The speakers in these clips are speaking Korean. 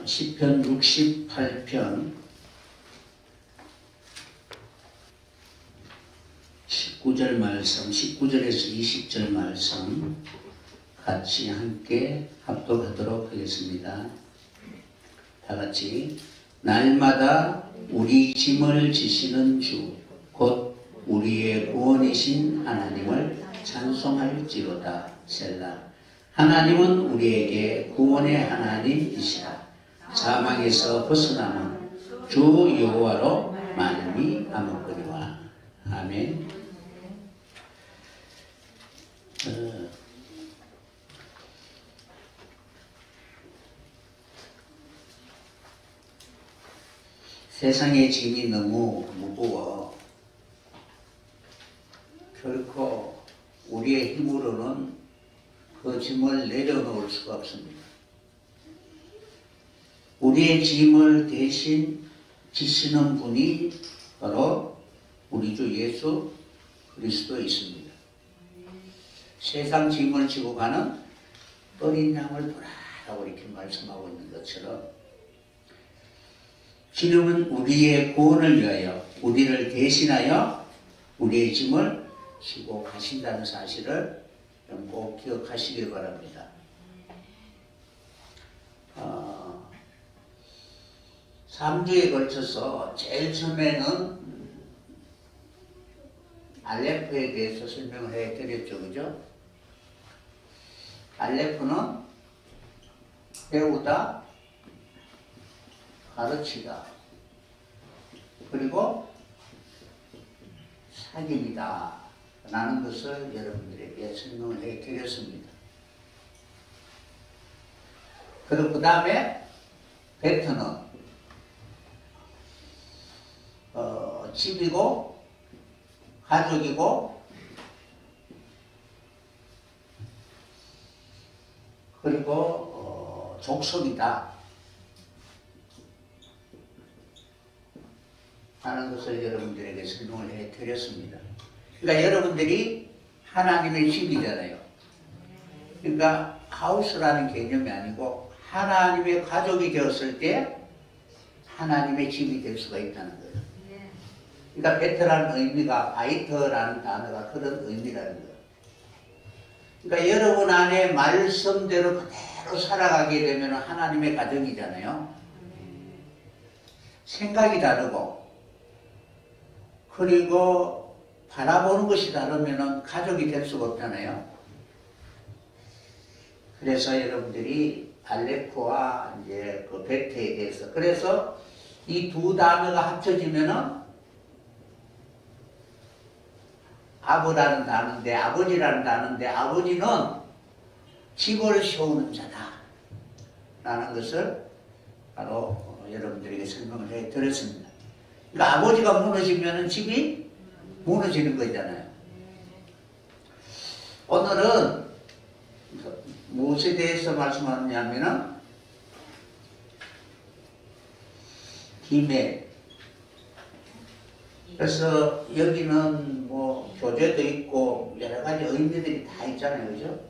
시편 68편 19절 말씀, 19절에서 20절 말씀 같이 함께 합독하도록 하겠습니다. 다 같이. 날마다 우리 짐을 지시는 주, 곧 우리의 구원이신 하나님을 찬송할지로다. 셀라. 하나님은 우리에게 구원의 하나님이시라. 사망에서 벗어남은 주 여호와로 만민이 아무거니와. 아멘. 세상의 짐이 너무 무거워 결코 우리의 힘으로는 그 짐을 내려놓을 수가 없습니다. 우리의 짐을 대신 지시는 분이 바로 우리 주 예수 그리스도이십니다. 세상 짐을 지고 가는 어린 양을 보라라고 이렇게 말씀하고 있는 것처럼 주님은 우리의 구원을 위하여 우리를 대신하여 우리의 짐을 지고 가신다는 사실을 꼭 기억하시길 바랍니다. 3주에 걸쳐서 제일 처음에는 알레프에 대해서 설명을 해드렸죠. 그죠? 알레프는 배우다, 가르치다, 그리고 사귐이다 라는 것을 여러분들에게 설명을 해드렸습니다. 그리고 그 다음에 베트는 집이고 가족이고 그리고 족속이다 하는 것을 여러분들에게 설명을 해드렸습니다. 그러니까 여러분들이 하나님의 집이잖아요. 그러니까 하우스라는 개념이 아니고 하나님의 가족이 되었을 때 하나님의 집이 될 수가 있다는 거예요. 그러니까 베트라는 의미가 바이터라는 단어가 그런 의미라는 거예요. 그러니까 여러분 안에 말씀대로 그대로 살아가게 되면 하나님의 가정이잖아요. 생각이 다르고 그리고 바라보는 것이 다르면 가족이 될 수가 없잖아요. 그래서 여러분들이 알레프와 이제 그 베트에 대해서 그래서 이 두 단어가 합쳐지면은 아버라는 단어인데 아버지라는 단어인데 아버지는 집을 세우는 자다 라는 것을 바로 여러분들에게 설명을 해드렸습니다. 그러니까 아버지가 무너지면 집이 무너지는 거잖아요. 오늘은 무엇에 대해서 말씀하느냐면은 기매. 그래서 여기는 뭐 교제도 있고 여러 가지 의미들이 다 있잖아요. 그죠?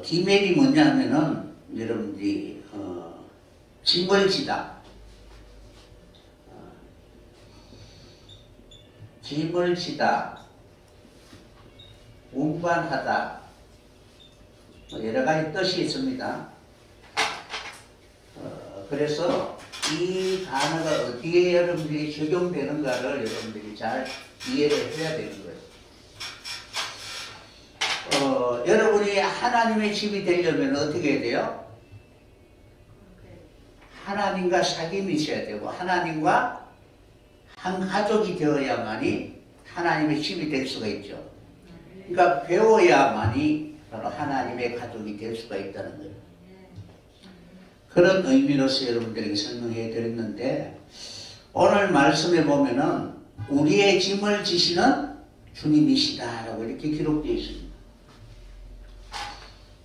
기멜이 뭐냐면은 여러분들이 짐을 지다. 짐을 지다. 운반하다. 여러 가지 뜻이 있습니다. 그래서 이 단어가 어디에 여러분들이 적용되는가를 여러분들이 잘 이해를 해야 되는 거예요. 여러분이 하나님의 집이 되려면 어떻게 해야 돼요? 하나님과 사귐이 있어야 되고 하나님과 한 가족이 되어야만이 하나님의 집이 될 수가 있죠. 그러니까 배워야만이 바로 하나님의 가족이 될 수가 있다는 거예요. 그런 의미로서 여러분들에게 설명해 드렸는데 오늘 말씀에 보면은 우리의 짐을 지시는 주님이시다라고 이렇게 기록되어 있습니다.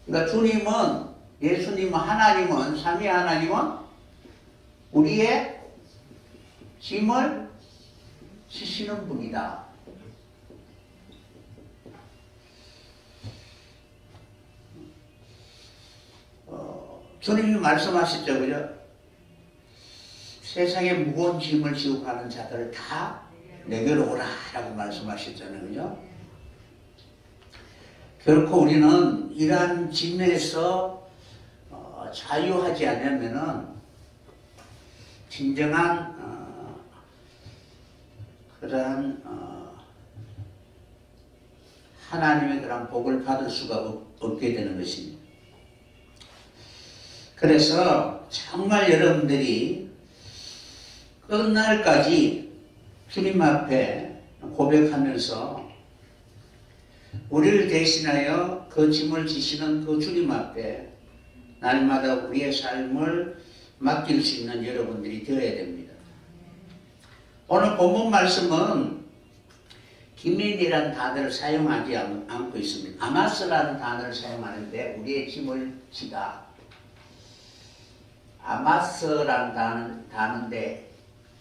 그러니까 주님은 예수님은 하나님은 삼위 하나님은 우리의 짐을 지시는 분이다. 주님이 말씀하셨죠, 그죠? 세상에 무거운 짐을 지고 가는 자들을 다 내게로 오라 라고 말씀하셨잖아요, 그죠? 결코 우리는 이러한 짐에서 자유하지 않으면은 진정한 그러한 하나님의 그런 복을 받을 수가 없게 되는 것입니다. 그래서 정말 여러분들이 끝날까지 주님 앞에 고백하면서 우리를 대신하여 그 짐을 지시는 그 주님 앞에 날마다 우리의 삶을 맡길 수 있는 여러분들이 되어야 됩니다. 오늘 본문 말씀은 기민이라는 단어를 사용하지 않고 있습니다. 아마스라는 단어를 사용하는데 우리의 짐을 지다. 아마스라는 단어인데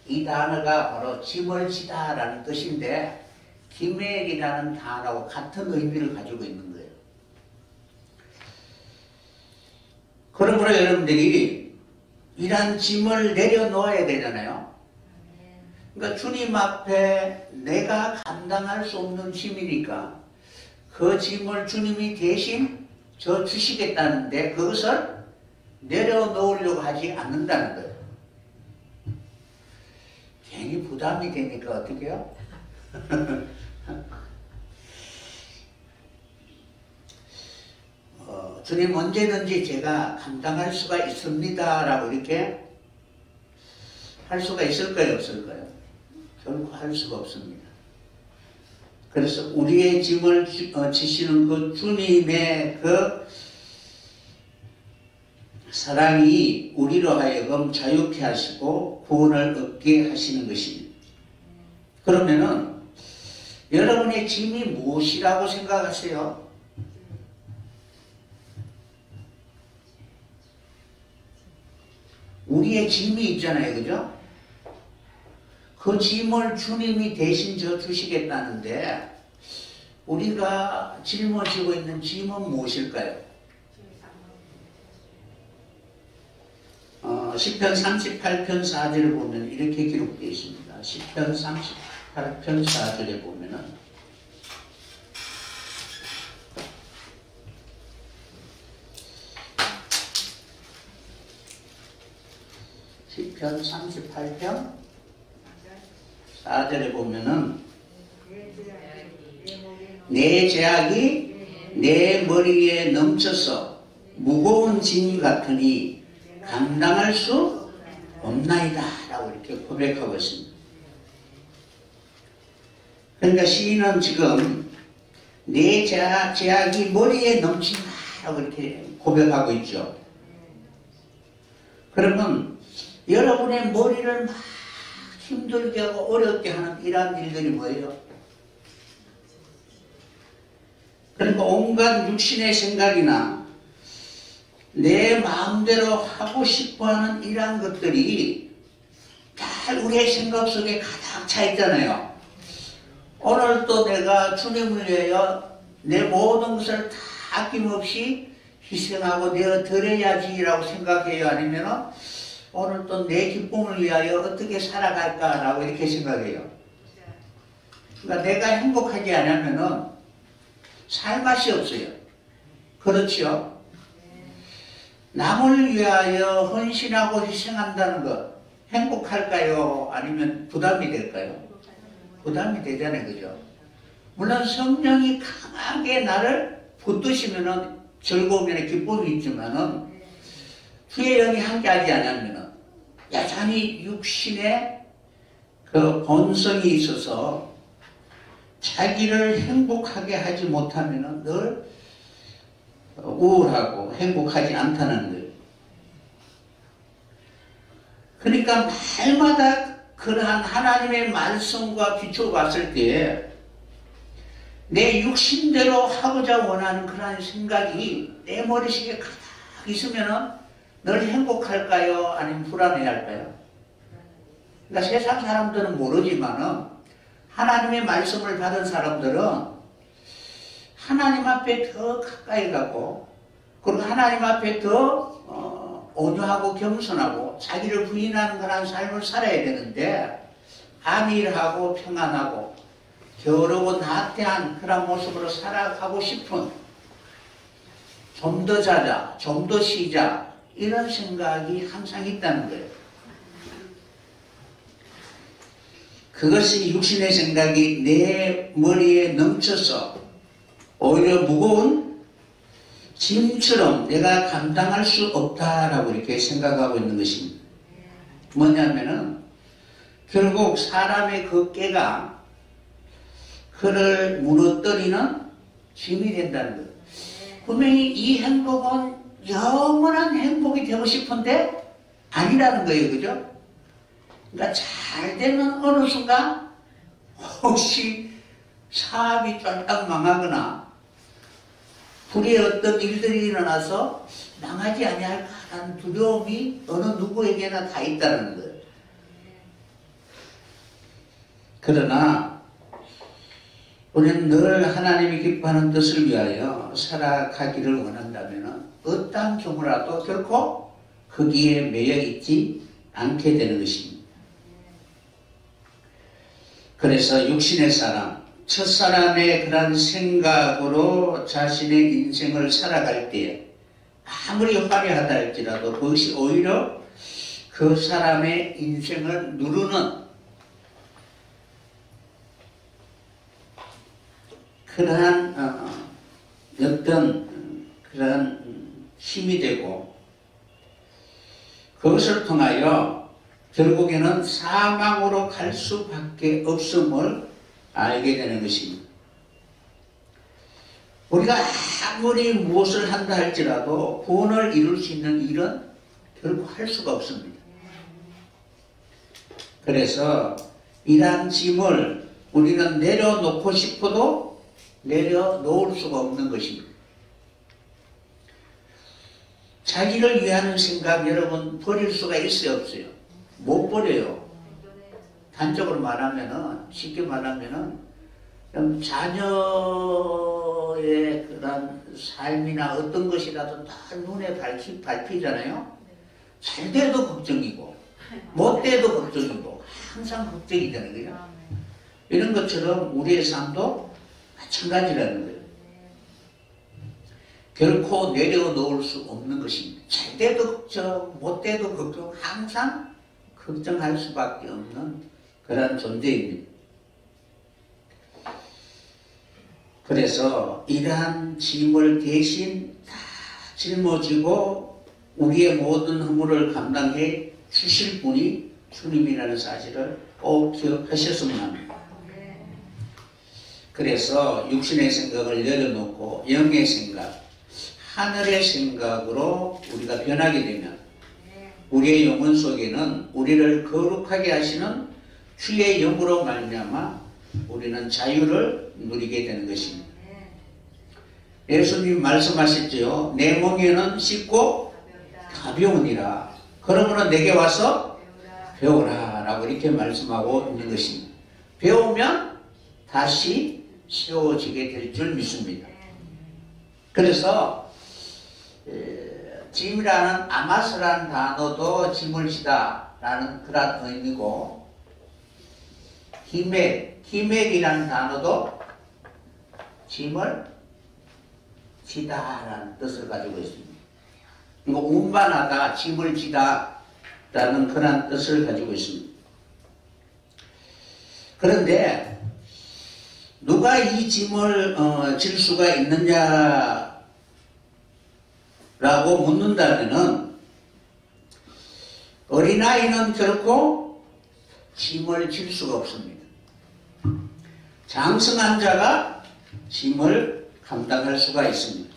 이 단어가 바로 짐을 지다 라는 뜻인데 기멜이라는 단어하고 같은 의미를 가지고 있는 거예요. 그러므로 여러분들이 이러한 짐을 내려놓아야 되잖아요. 그러니까 주님 앞에 내가 감당할 수 없는 짐이니까 그 짐을 주님이 대신 져 주시겠다는데 그것을 내려놓으려고 하지 않는다는 거예요. 괜히 부담이 되니까 어떻게 해요? 주님 언제든지 제가 감당할 수가 있습니다 라고 이렇게 할 수가 있을까요, 없을까요? 결코 할 수가 없습니다. 그래서 우리의 짐을 지시는 그 주님의 그 사랑이 우리로 하여금 자유케 하시고 구원을 얻게 하시는 것입니다. 그러면은 여러분의 짐이 무엇이라고 생각하세요? 우리의 짐이 있잖아요, 그죠? 그 짐을 주님이 대신 져 주시겠다는데 우리가 짊어지고 있는 짐은 무엇일까요? 시편 38편 4절을 보면 이렇게 기록되어 있습니다. 시편 38편 4절에 보면은 시편 38편 4절에 보면은 내 죄악이 내 머리에 넘쳐서 무거운 짐 같으니 감당할 수 없나이다 라고 이렇게 고백하고 있습니다. 그러니까 시인은 지금 내 죄악이 머리에 넘친다 라고 이렇게 고백하고 있죠. 그러면 여러분의 머리를 막 힘들게 하고 어렵게 하는 이러한 일들이 뭐예요? 그러니까 온갖 육신의 생각이나 내 마음대로 하고 싶어하는 이러한 것들이 다 우리의 생각 속에 가득 차 있잖아요. 오늘 또 내가 주님을 위하여 내 모든 것을 다 아낌없이 희생하고 내어드려야지라고 생각해요? 아니면 오늘 또 내 기쁨을 위하여 어떻게 살아갈까라고 이렇게 생각해요? 그러니까 내가 행복하지 않으면은 살 맛이 없어요. 그렇죠? 남을 위하여 헌신하고 희생한다는 것 행복할까요? 아니면 부담이 될까요? 부담이 되잖아요, 그죠? 물론 성령이 강하게 나를 붙드시면은 즐거움이나 기쁨이 있지만은 주의 영이 함께하지 않으면은 여전히 육신의 그 본성이 있어서 자기를 행복하게 하지 못하면은 늘 우울하고 행복하지 않다는 거예요. 그러니까 날마다 그러한 하나님의 말씀과 비춰봤을 때 내 육신대로 하고자 원하는 그러한 생각이 내 머릿속에 가득 있으면은 늘 행복할까요? 아니면 불안해할까요? 그러니까 세상 사람들은 모르지만은 하나님의 말씀을 받은 사람들은 하나님 앞에 더 가까이 가고 그리고 하나님 앞에 더 온유하고 겸손하고 자기를 부인하는 그런 삶을 살아야 되는데 안일하고 평안하고 겨루고 나태한 그런 모습으로 살아가고 싶은, 좀 더 자자, 좀 더 쉬자, 이런 생각이 항상 있다는 거예요. 그것이 육신의 생각이 내 머리에 넘쳐서 오히려 무거운 짐처럼 내가 감당할 수 없다라고 이렇게 생각하고 있는 것입니다. 뭐냐면은 결국 사람의 그 깨가 그를 무너뜨리는 짐이 된다는 거예요. 분명히 이 행복은 영원한 행복이 되고 싶은데 아니라는 거예요. 그죠? 그러니까 잘 되면 어느 순간 혹시 사업이 쫄딱 망하거나 불의 어떤 일들이 일어나서 망하지 아니할까라는 두려움이 어느 누구에게나 다 있다는 거예요. 그러나 우리는 늘 하나님이 기뻐하는 뜻을 위하여 살아가기를 원한다면 어떠한 경우라도 결코 거기에 매여 있지 않게 되는 것입니다. 그래서 육신의 사람, 첫사람의 그런 생각으로 자신의 인생을 살아갈 때에 아무리 화려하다 할지라도 그것이 오히려 그 사람의 인생을 누르는 그러한 어떤 그러한 힘이 되고 그것을 통하여 결국에는 사망으로 갈 수밖에 없음을 알게 되는 것입니다. 우리가 아무리 무엇을 한다 할지라도 구원을 이룰 수 있는 일은 결국 할 수가 없습니다. 그래서 이러한 짐을 우리는 내려놓고 싶어도 내려놓을 수가 없는 것입니다. 자기를 위하는 생각 여러분 버릴 수가 있어요 없어요? 못 버려요. 단적으로 말하면은 쉽게 말하면은 자녀의 그런 삶이나 어떤 것이라도 다 눈에 밟히잖아요. 잘 돼도 걱정이고 못 돼도 걱정이고 항상 걱정이 되는 거예요. 이런 것처럼 우리의 삶도 마찬가지라는 거예요. 결코 내려놓을 수 없는 것입니다. 잘 돼도 걱정, 못 돼도 걱정, 항상 걱정할 수밖에 없는 그런 존재입니다. 그래서 이러한 짐을 대신 다 짊어지고 우리의 모든 허물을 감당해 주실 분이 주님이라는 사실을 꼭 기억하셨으면 합니다. 그래서 육신의 생각을 내려놓고 영의 생각, 하늘의 생각으로 우리가 변하게 되면 우리의 영혼 속에는 우리를 거룩하게 하시는 주의 영으로 말미암아 우리는 자유를 누리게 되는 것입니다. 예수님 말씀하셨죠. 내 멍에는 쉽고 가벼우니라. 그러므로 내게 와서 배우라 라고 이렇게 말씀하고 있는 것입니다. 배우면 다시 세워지게 될 줄 믿습니다. 그래서 짐이라는 아마스라는 단어도 짐을 지다 라는 그런 의미고 기맥이라는 단어도 짐을 지다 라는 뜻을 가지고 있습니다. 이거 운반하다, 짐을 지다 라는 그런 뜻을 가지고 있습니다. 그런데 누가 이 짐을 질 수가 있느냐라고 묻는다면은 어린아이는 결코 짐을 질 수가 없습니다. 장성한 자가 짐을 감당할 수가 있습니다.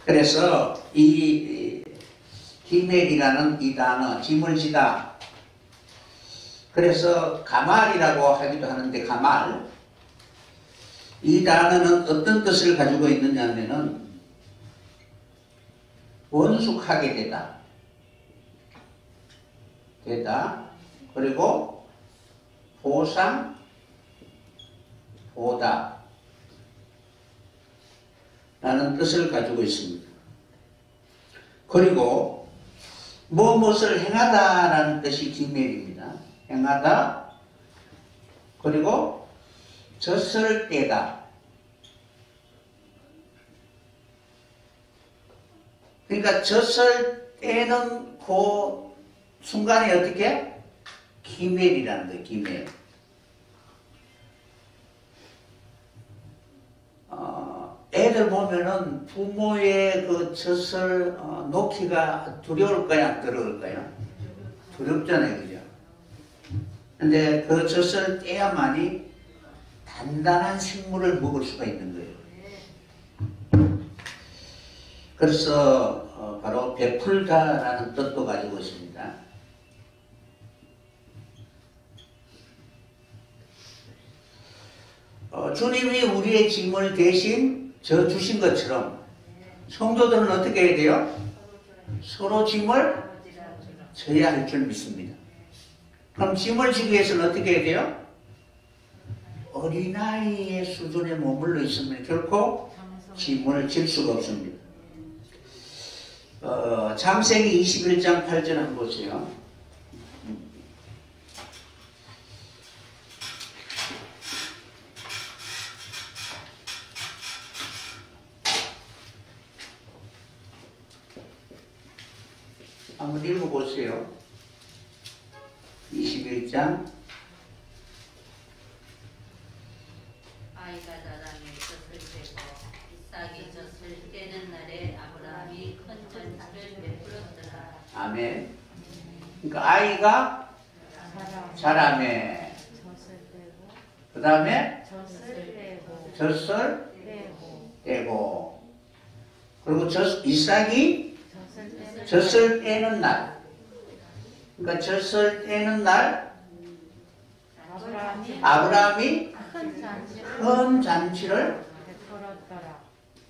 그래서 이 기멜이라는 이 단어, 짐을 지다. 그래서 가말이라고 하기도 하는데 가말. 이 단어는 어떤 뜻을 가지고 있느냐 하면은 원숙하게 되다. 그리고 보상, 보다 라는 뜻을 가지고 있습니다. 그리고 무엇을 행하다라는 뜻이 기멸입니다. 행하다. 그리고 젖을 떼다. 그러니까 젖을 떼는 그 순간에 어떻게? 기멸이라는 거예요. 기멸. 애들 보면은 부모의 그 젖을 놓기가 두려울까요? 안 두려울까요? 두렵잖아요. 그죠? 근데 그 젖을 떼야만이 단단한 식물을 먹을 수가 있는 거예요. 그래서 바로 베풀다라는 뜻도 가지고 있습니다. 주님이 우리의 짐을 대신 져 주신 것처럼 성도들은 어떻게 해야 돼요? 서로 짐을 져야 할 줄 믿습니다. 그럼 짐을 지기 위해서는 어떻게 해야 돼요? 어린아이의 수준에 머물러 있으면 결코 짐을 질 수가 없습니다. 창세기 21장 8절 한번 보세요. 한번 읽어보세요. 21장. 아이가 자라매 젖을 떼고 이삭이 젖을 떼는 날에 아브라함이 큰 잔치를 베풀었더라. 아멘. 그러니까 아이가 자라매. 그 다음에 젖을 떼고. 그리고 이삭이 젖을 떼는 날. 그러니까 젖을 떼는 날 아브라함이 큰 잔치를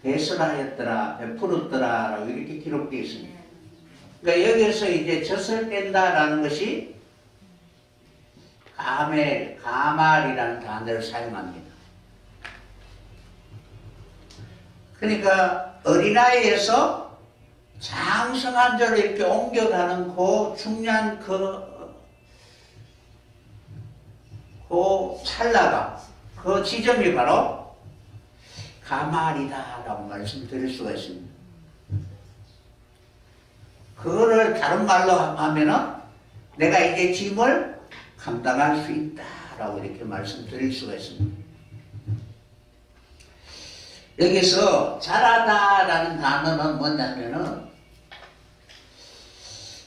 배설하였더라, 베풀었더라 라고 이렇게 기록되어 있습니다. 그러니까 여기에서 이제 젖을 뗀다라는 것이 가말이라는 단어를 사용합니다. 그러니까 어린아이에서 장성한 자로 이렇게 옮겨가는 그 중요한 그 찰나가, 그 지점이 바로 가말이다라고 말씀드릴 수가 있습니다. 그거를 다른 말로 하면은 내가 이제 짐을 감당할 수 있다라고 이렇게 말씀드릴 수가 있습니다. 여기서 자라다라는 단어는 뭐냐면은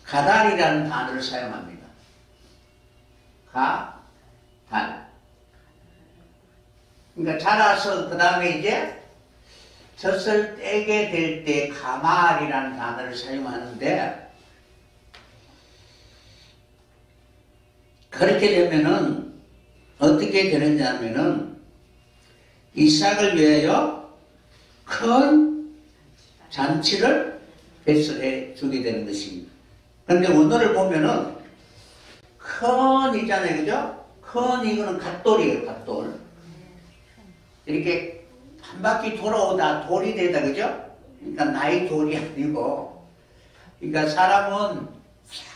가달이라는 단어를 사용합니다. 가달. 그러니까 자라서 그 다음에 이제 젖을 떼게 될 때 가말이라는 단어를 사용하는데, 그렇게 되면은 어떻게 되느냐면은 이삭을 위하여 큰 잔치를 배설해 주게 되는 것입니다. 그런데 오늘을 보면은 큰 이잖아요, 그죠? 큰 이거는 갓돌이에요, 갓돌. 이렇게 한 바퀴 돌아오다 돌이 되다, 그죠? 그러니까 나이 돌이 아니고, 그러니까 사람은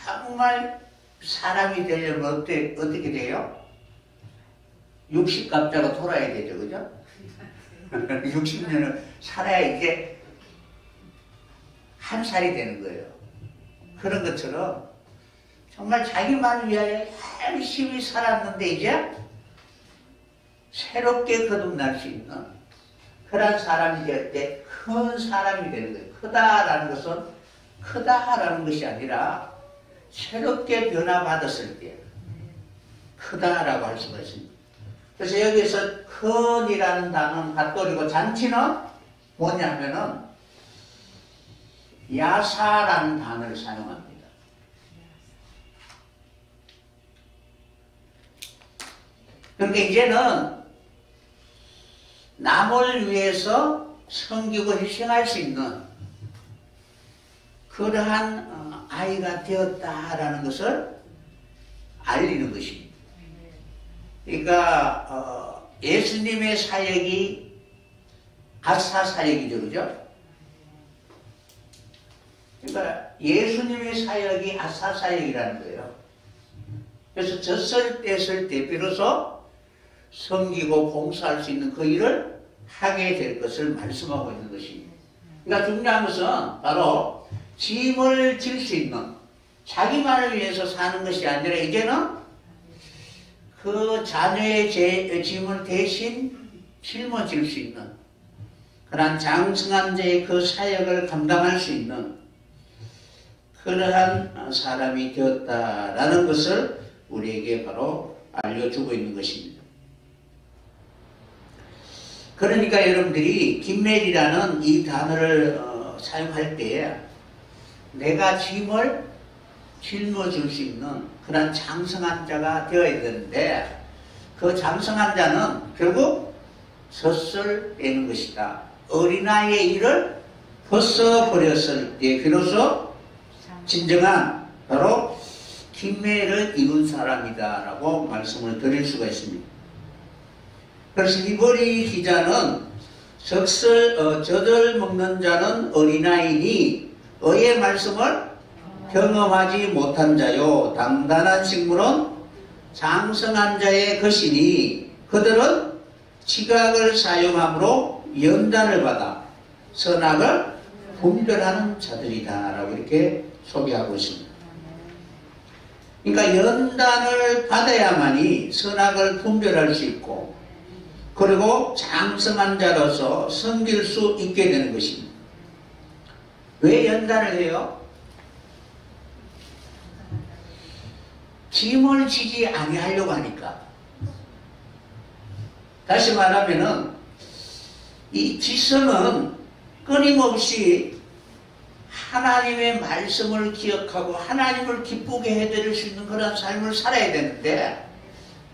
정말 사람이 되려면 어떻게 돼요? 60갑자가 돌아야 되죠, 그죠? 60년을 살아야 이제 한 살이 되는 거예요. 그런 것처럼 정말 자기만을 위하여 열심히 살았는데 이제 새롭게 거듭날 수 있는 그런 사람이 될 때 큰 사람이 되는 거예요. 크다라는 것은 크다라는 것이 아니라 새롭게 변화받았을 때 크다라고 할 수가 있습니다. 그래서 여기서 큰이라는 단어는 갓돌이고, 잔치는 뭐냐면은 야사라는 단어를 사용합니다. 그러니까 이제는 남을 위해서 섬기고 희생할 수 있는 그러한 아이가 되었다라는 것을 알리는 것입니다. 그러니까 예수님의 사역이 가사 사역이죠, 그죠? 그러니까 예수님의 사역이 아사 사역이라는 거예요. 그래서 젖을 뗐을 때 비로소 섬기고 봉사할 수 있는 그 일을 하게 될 것을 말씀하고 있는 것입니다. 그러니까 중요한 것은 바로 짐을 질 수 있는, 자기만을 위해서 사는 것이 아니라 이제는 그 자녀의 짐을 대신 짊어질 수 있는 그러한 장성한 자의 그 사역을 감당할 수 있는 그러한 사람이 되었다라는 것을 우리에게 바로 알려주고 있는 것입니다. 그러니까 여러분들이 김멜이라는 이 단어를 사용할 때 내가 짐을 짊어질 수 있는 그런 장성한 자가 되어야 되는데, 그 장성한 자는 결국 젖을 떼는 것이다. 어린아이의 일을 벗어버렸을 때 비로소 진정한 바로 김멜을 이룬 사람이다 라고 말씀을 드릴 수가 있습니다. 그래서 히브리 기자는 젖을 먹는 자는 어린아이니 의의 말씀을 경험하지 못한 자요 단단한 식물은 장성한 자의 것이니 그들은 지각을 사용함으로 연단을 받아 선악을 분별하는 자들이다 라고 이렇게 소개하고 있습니다. 그러니까 연단을 받아야만이 선악을 분별할 수 있고 그리고 장성한 자로서 섬길 수 있게 되는 것입니다. 왜 연단을 해요? 짐을 지지 아니하려고 하니까. 다시 말하면은 이 지성은 끊임없이 하나님의 말씀을 기억하고 하나님을 기쁘게 해드릴 수 있는 그런 삶을 살아야 되는데,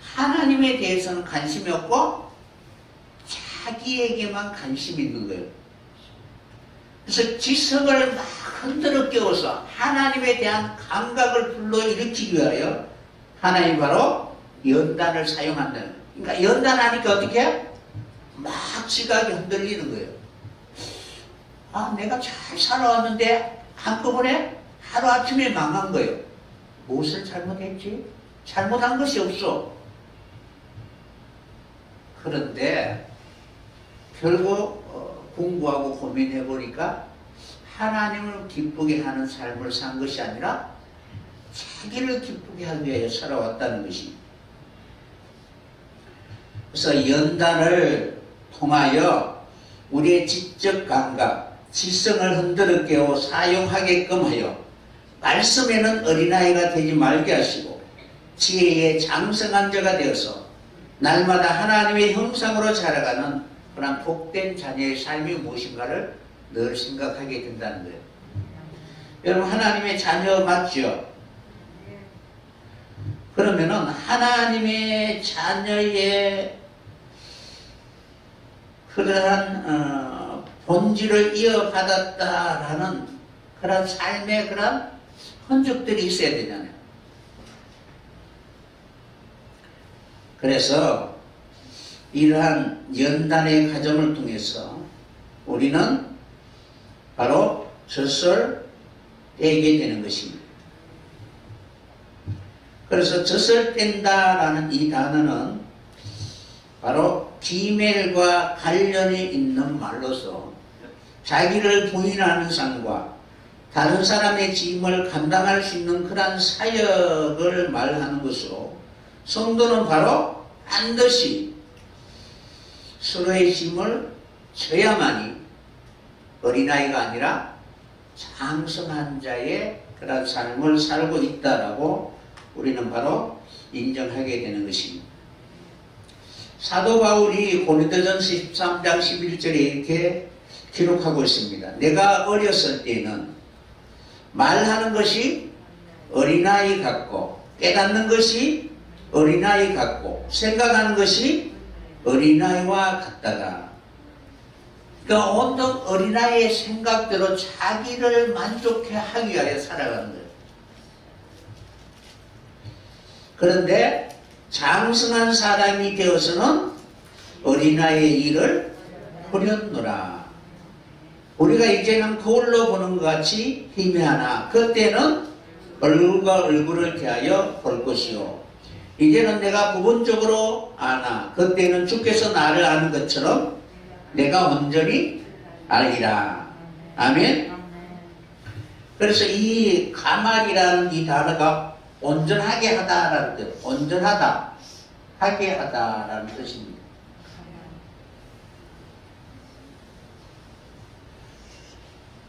하나님에 대해서는 관심이 없고 자기에게만 관심이 있는 거예요. 그래서 지성을 막 흔들어 깨워서 하나님에 대한 감각을 불러일으키기 위하여 하나님이 바로 연단을 사용한다는 거예요. 그러니까 연단하니까 어떻게? 막 지각이 흔들리는 거예요. 아, 내가 잘 살아왔는데 한꺼번에 하루아침에 망한 거예요. 무엇을 잘못했지? 잘못한 것이 없어. 그런데 결국 공부하고 고민해 보니까 하나님을 기쁘게 하는 삶을 산 것이 아니라 자기를 기쁘게 하기 위해 살아왔다는 것입니다. 그래서 연단을 통하여 우리의 지적 감각, 지성을 흔들어 깨워 사용하게끔 하여 말씀에는 어린아이가 되지 말게 하시고 지혜의 장성한 자가 되어서 날마다 하나님의 형상으로 자라가는 그런 복된 자녀의 삶이 무엇인가를 늘 생각하게 된다는 거예요. 여러분, 하나님의 자녀 맞죠? 그러면은 하나님의 자녀의 그러한 본질을 이어받았다라는 그런 삶의 그런 흔적들이 있어야 되잖아요. 그래서 이러한 연단의 과정을 통해서 우리는 바로 젖을 떼게 되는 것입니다. 그래서 젖을 뗀다라는 이 단어는 바로 기멜과 관련이 있는 말로서 자기를 부인하는 삶과 다른 사람의 짐을 감당할 수 있는 그러한 사역을 말하는 것으로, 성도는 바로 반드시 서로의 짐을 져야만이 어린아이가 아니라 장성한 자의 그런 삶을 살고 있다라고 우리는 바로 인정하게 되는 것입니다. 사도 바울이 고린도전서 13장 11절에 이렇게 기록하고 있습니다. 내가 어렸을 때는 말하는 것이 어린아이 같고 깨닫는 것이 어린아이 같고 생각하는 것이 어린아이와 같다가, 그러니까 온통 어린아이의 생각대로 자기를 만족해 하기 위하여 살아가는 거예요. 그런데 장성한 사람이 되어서는 어린아이의 일을 버렸노라. 우리가 이제는 거울로 보는 것 같이 희미하나 그때는 얼굴과 얼굴을 대하여 볼 것이요 이제는 내가 부분적으로 아나 그때는 주께서 나를 아는 것처럼 내가 온전히 알리라. 아멘. 그래서 이 가말이라는 이 단어가 온전하게 하다라는 뜻, 온전하다, 하게 하다라는 뜻입니다.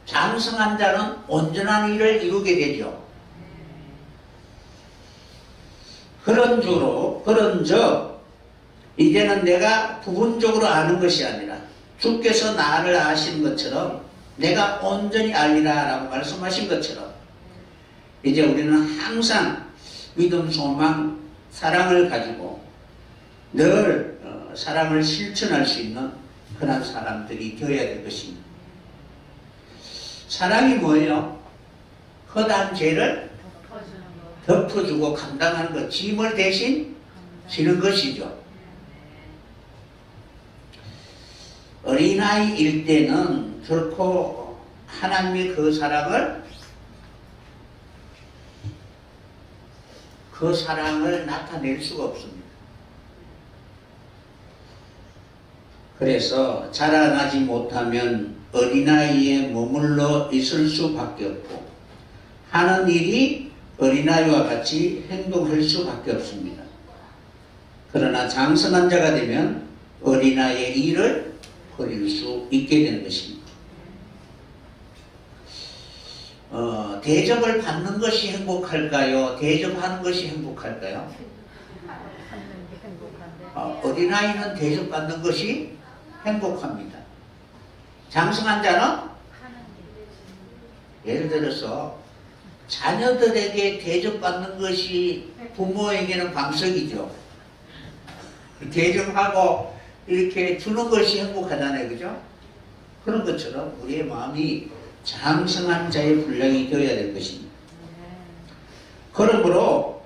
장성한 자는 온전한 일을 이루게 되죠. 그런즉 이제는 내가 부분적으로 아는 것이 아니라 주께서 나를 아시는 것처럼 내가 온전히 알리라 라고 말씀하신 것처럼 이제 우리는 항상 믿음, 소망, 사랑을 가지고 늘 사랑을 실천할 수 있는 그런 사람들이 되어야 될 것입니다. 사랑이 뭐예요? 허다한 죄를 덮어주고 감당하는 것, 짐을 대신 지는 것이죠. 어린아이일 때는 결코 하나님의 그 사랑을 나타낼 수가 없습니다. 그래서 자라나지 못하면 어린아이에 머물러 있을 수밖에 없고 하는 일이 어린아이와 같이 행동할 수밖에 없습니다. 그러나 장성한 자가 되면 어린아이의 일을 버릴 수 있게 되는 것입니다. 대접을 받는 것이 행복할까요? 대접하는 것이 행복할까요? 어린아이는 대접받는 것이 행복합니다. 장성한 자는 예를 들어서 자녀들에게 대접받는 것이 부모에게는 방석이죠. 대접하고 이렇게 주는 것이 행복하잖아요. 그죠? 그런 것처럼 우리의 마음이 장성한 자의 분량이 되어야 될 것입니다. 그러므로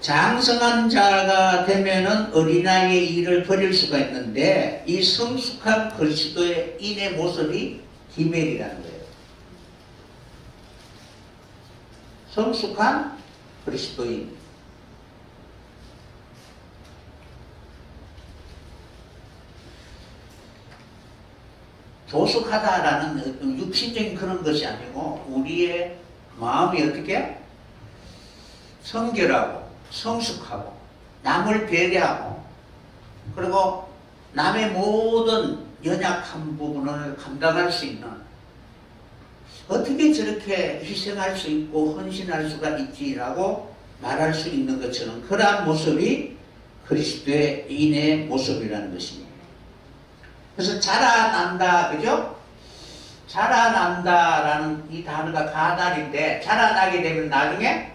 장성한 자가 되면은 어린아이의 일을 버릴 수가 있는데 이 성숙한 그리스도의 인의 모습이 기멜이라는 거예요. 성숙한 그리스도인. 조숙하다라는 육신적인 그런 것이 아니고 우리의 마음이 어떻게 성결하고 성숙하고 남을 배려하고 그리고 남의 모든 연약한 부분을 감당할 수 있는 어떻게 저렇게 희생할 수 있고 헌신할 수가 있지라고 말할 수 있는 것처럼 그러한 모습이 그리스도의 인의 모습이라는 것입니다. 그래서 자라난다, 그죠? 자라난다라는 이 단어가 가달인데 자라나게 되면 나중에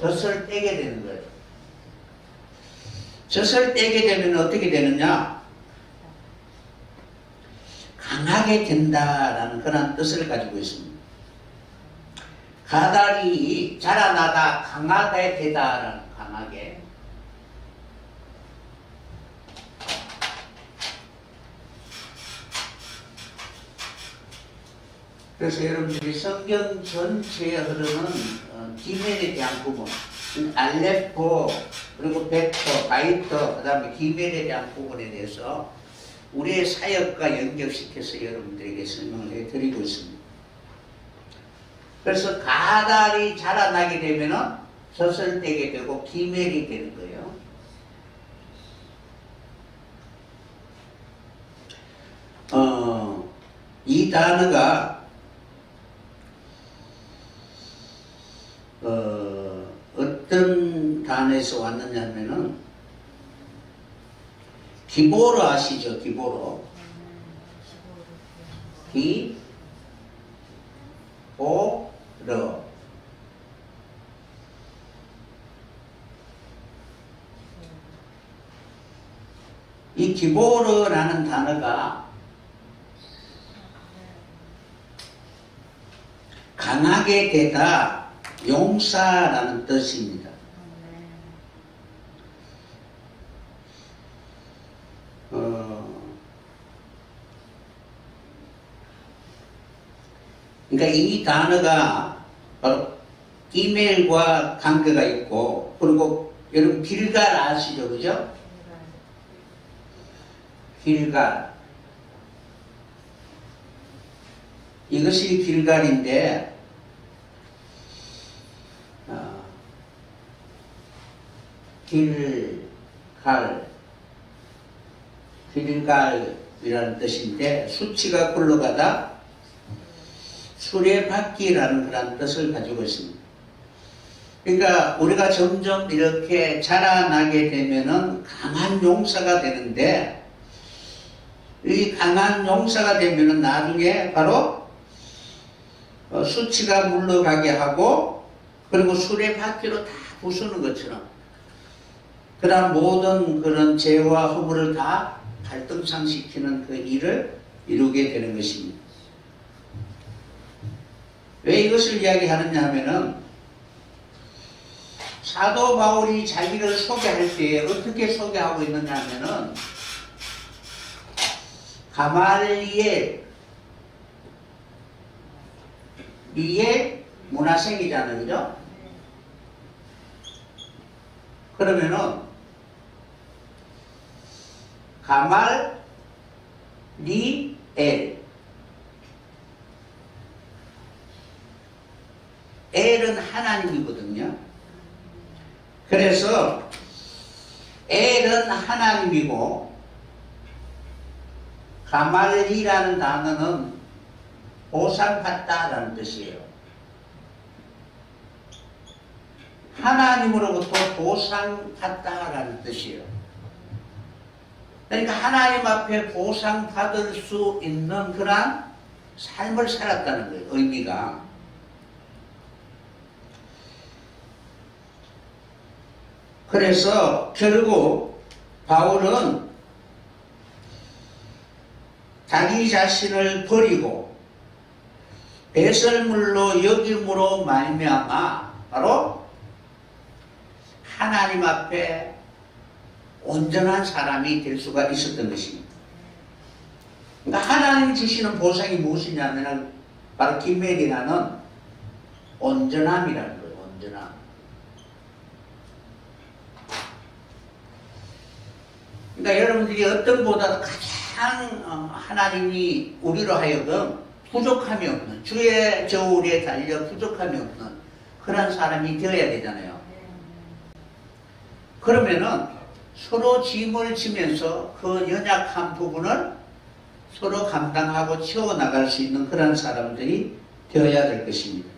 젖을 떼게 되는 거예요. 젖을 떼게 되면 어떻게 되느냐? 강하게 된다라는 그런 뜻을 가지고 있습니다. 가달이 자라나다 강하게 되다라는 강하게. 그래서 여러분들이 성경 전체에 흐르는 기멜에 대한 부분, 알레포, 그리고 벡터, 바이터, 그 다음에 기멜에 대한 부분에 대해서 우리의 사역과 연결시켜서 여러분들에게 설명을 해드리고 있습니다. 그래서 가달이 자라나게 되면은 젖을 떼게 되고 기멜이 되는 거예요. 이 단어가 어떤 단어에서 왔느냐면은 기보로 아시죠? 기보로. 기보로. 이 기보로라는 단어가 강하게 되다, 용사라는 뜻입니다. 그러니까 이 단어가 바로 이메일과 관계가 있고, 그리고 여러분 길갈 아시죠? 그죠? 길갈. 이것이 길갈인데, 길갈이라는 뜻인데, 수치가 굴러가다 수레바퀴라는 그런 뜻을 가지고 있습니다. 그러니까 우리가 점점 이렇게 자라나게 되면은 강한 용사가 되는데, 이 강한 용사가 되면은 나중에 바로 수치가 물러가게 하고, 그리고 수레바퀴로 다 부수는 것처럼 그런 모든 그런 죄와 허물을 다 발등상시키는 그 일을 이루게 되는 것입니다. 왜 이것을 이야기하느냐 하면은, 사도 바울이 자기를 소개할 때 어떻게 소개하고 있느냐 하면은, 가말리엘, 이의 문화생이잖아요. 그죠? 그러면은 가말리엘, 엘은 하나님이거든요. 그래서 엘은 하나님이고, 가말리라는 단어는 보상받다라는 뜻이에요. 하나님으로부터 보상받다라는 뜻이에요. 그러니까 하나님 앞에 보상받을 수 있는 그런 삶을 살았다는 거예요. 의미가. 그래서 결국 바울은 자기 자신을 버리고 배설물로 여김으로 말미암아 바로 하나님 앞에 온전한 사람이 될 수가 있었던 것입니다. 그러니까 하나님이 주시는 보상이 무엇이냐면 바로 기멜이라는 온전함이라는 거예요. 온전함. 그러니까 여러분들이 어떤 보다 가장 하나님이 우리로 하여금 부족함이 없는, 주의 저울에 달려 부족함이 없는 그런 사람이 되어야 되잖아요. 그러면은 서로 짐을 지면서 그 연약한 부분을 서로 감당하고 채워나갈 수 있는 그런 사람들이 되어야 될 것입니다.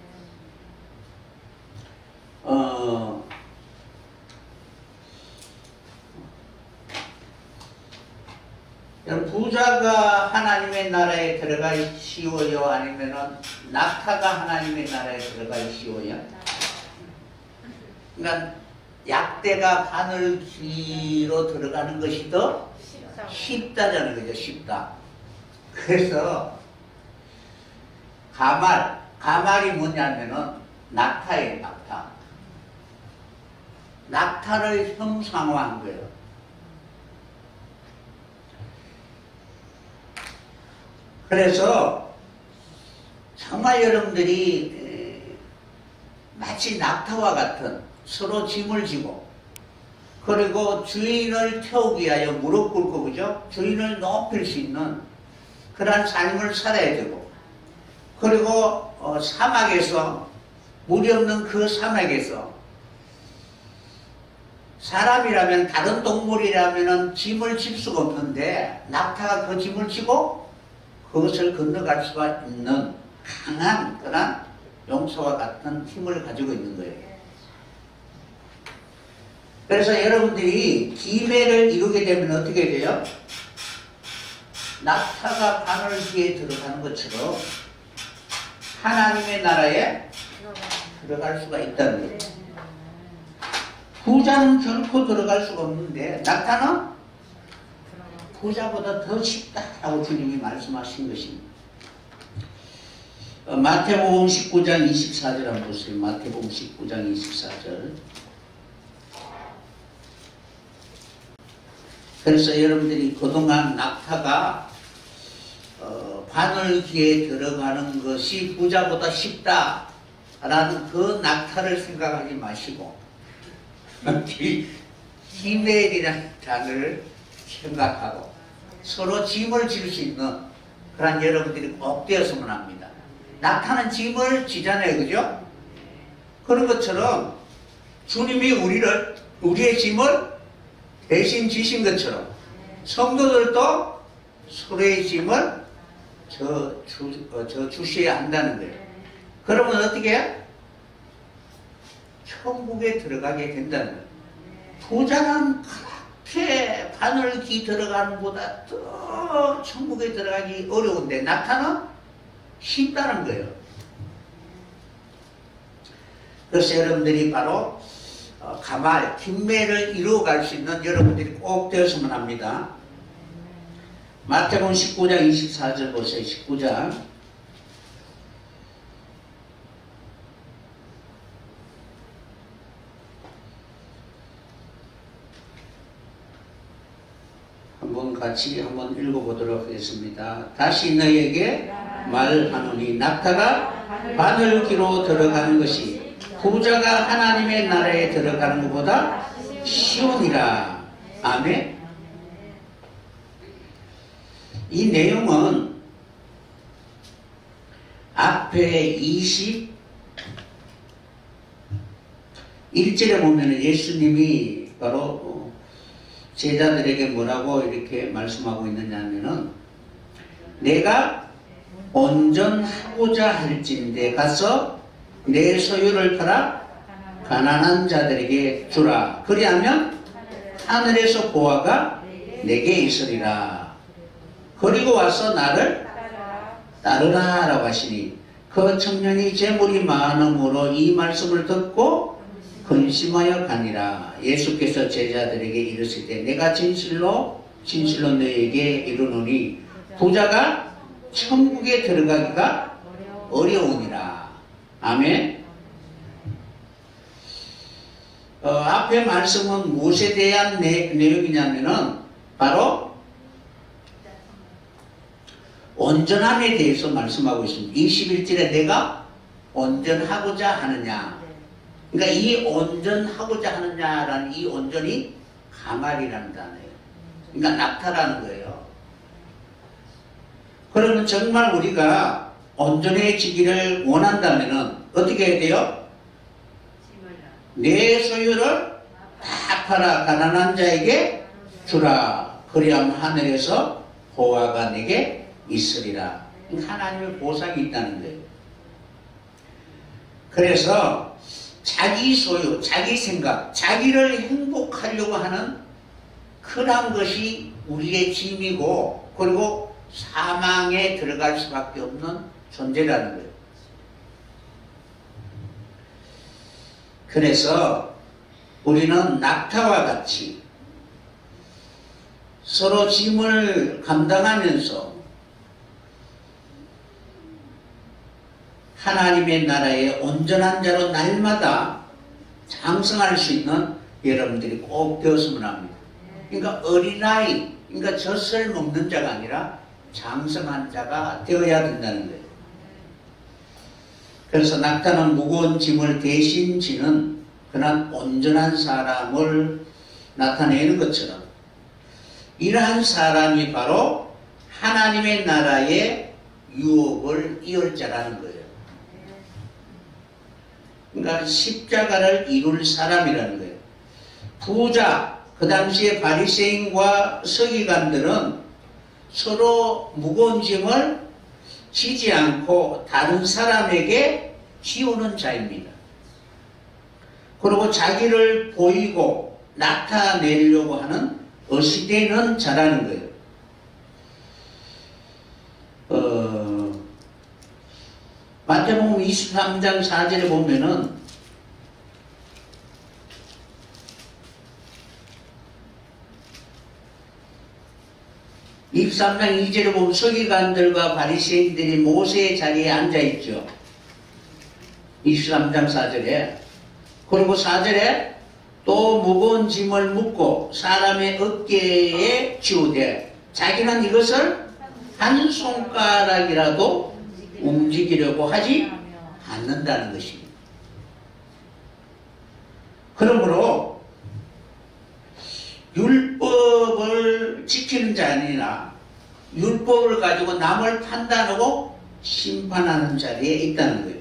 부자가 하나님의 나라에 들어가기 쉬워요? 아니면은 낙타가 하나님의 나라에 들어가기 쉬워요? 그러니까 약대가 바늘기로 들어가는 것이 더 쉽다는 거죠. 쉽다. 그래서 가말이 뭐냐면은 낙타예요. 낙타. 낙타를 형상화한 거예요. 그래서 정말 여러분들이 마치 낙타와 같은 서로 짐을 지고, 그리고 주인을 태우기 위하여 무릎 꿇고, 그죠? 주인을 높일 수 있는 그러한 삶을 살아야 되고, 그리고 사막에서, 물이 없는 그 사막에서 사람이라면, 다른 동물이라면 짐을 질 수가 없는데 낙타가 그 짐을 지고 그것을 건너갈 수가 있는 강한 그런 용서와 같은 힘을 가지고 있는 거예요. 그래서 여러분들이 기회를 이루게 되면 어떻게 돼요? 낙타가 바늘기에 들어가는 것처럼 하나님의 나라에 들어갈 수가 있다는 거예요. 부자는 결코 들어갈 수가 없는데 낙타는 부자보다 더 쉽다라고 주님이 말씀하신 것입니다. 마태복음 19장 24절 한번 보세요. 마태복음 19장 24절. 그래서 여러분들이 그동안 낙타가 바늘기에 들어가는 것이 부자보다 쉽다라는 그 낙타를 생각하지 마시고 히멜이라는 단어를 생각하고 서로 짐을 질 수 있는 그런 여러분들이 꼭 되었으면 합니다. 낙타는 짐을 지잖아요, 그죠? 그런 것처럼 주님이 우리의 짐을 대신 지신 것처럼 성도들도 서로의 짐을 주셔야 한다는 거예요. 그러면 어떻게 해요? 천국에 들어가게 된다는 거예요. 부자는 그렇게 바늘기 들어가는 것보다 더 천국에 들어가기 어려운데 낙타는 쉽다는 거예요. 그래서 여러분들이 바로 가말, 김매를 이루어갈 수 있는 여러분들이 꼭 되었으면 합니다. 마태복음 19장 24절 보세요. 19장 같이 한번 읽어보도록 하겠습니다. 다시 너에게 말하노니 낙타가 바늘기로 들어가는 것이 부자가 하나님의 나라에 들어가는 것보다 쉬우니라. 아멘. 이 내용은 앞에 21절에 보면 예수님이 바로 제자들에게 뭐라고 이렇게 말씀하고 있느냐 하면은 내가 온전하고자 할진대 가서 내 소유를 팔아 가난한 자들에게 주라. 그리하면 하늘에서 보화가 내게 있으리라. 그리고 와서 나를 따르라 라고 하시니 그 청년이 재물이 많음으로 이 말씀을 듣고 근심하여 가니라. 예수께서 제자들에게 이르시되 내가 진실로 너희에게 이르노니 부자가 천국에 들어가기가 어려우니라. 아멘. 앞에 말씀은 무엇에 대한 내용이냐면은 바로 온전함에 대해서 말씀하고 있습니다. 21절에 내가 온전하고자 하느냐. 그러니까 이 온전하고자 하느냐라는 이 온전이 가말이라는 단어예요. 그러니까 낙타라는 거예요. 그러면 정말 우리가 온전해지기를 원한다면 어떻게 해야 돼요? 내 소유를 다 팔아 가난한 자에게 주라. 그리하면 하늘에서 보화가 내게 있으리라. 하나님의 보상이 있다는 거예요. 그래서 자기 소유, 자기 생각, 자기를 행복하려고 하는 그런 것이 우리의 짐이고 그리고 사망에 들어갈 수밖에 없는 존재라는 거예요. 그래서 우리는 낙타와 같이 서로 짐을 감당하면서 하나님의 나라의 온전한 자로 날마다 장성할 수 있는 여러분들이 꼭 되었으면 합니다. 그러니까 어린아이, 그러니까 젖을 먹는 자가 아니라 장성한 자가 되어야 된다는 거예요. 그래서 낙타는 무거운 짐을 대신 지는 그런 온전한 사람을 나타내는 것처럼 이러한 사람이 바로 하나님의 나라의 유업을 이을 자라는 거예요. 그러니까 십자가를 이룰 사람이라는 거예요. 부자, 그 당시에 바리새인과 서기관들은 서로 무거운 짐을 지지 않고 다른 사람에게 지우는 자입니다. 그리고 자기를 보이고 나타내려고 하는 어시되는 자라는 거예요. 마태복음 23장 4절에 보면은 (23장 2절에) 보면 서기관들과 바리새인들이 모세의 자리에 앉아있죠. 23장 4절에. 그리고 4절에 또 무거운 짐을 묻고 사람의 어깨에 지우되 자기는 이것을 한 손가락이라도 움직이려고 하지 않는다는 것입니다. 그러므로 율법을 지키는 자 아니라 율법을 가지고 남을 판단하고 심판하는 자리에 있다는 거예요.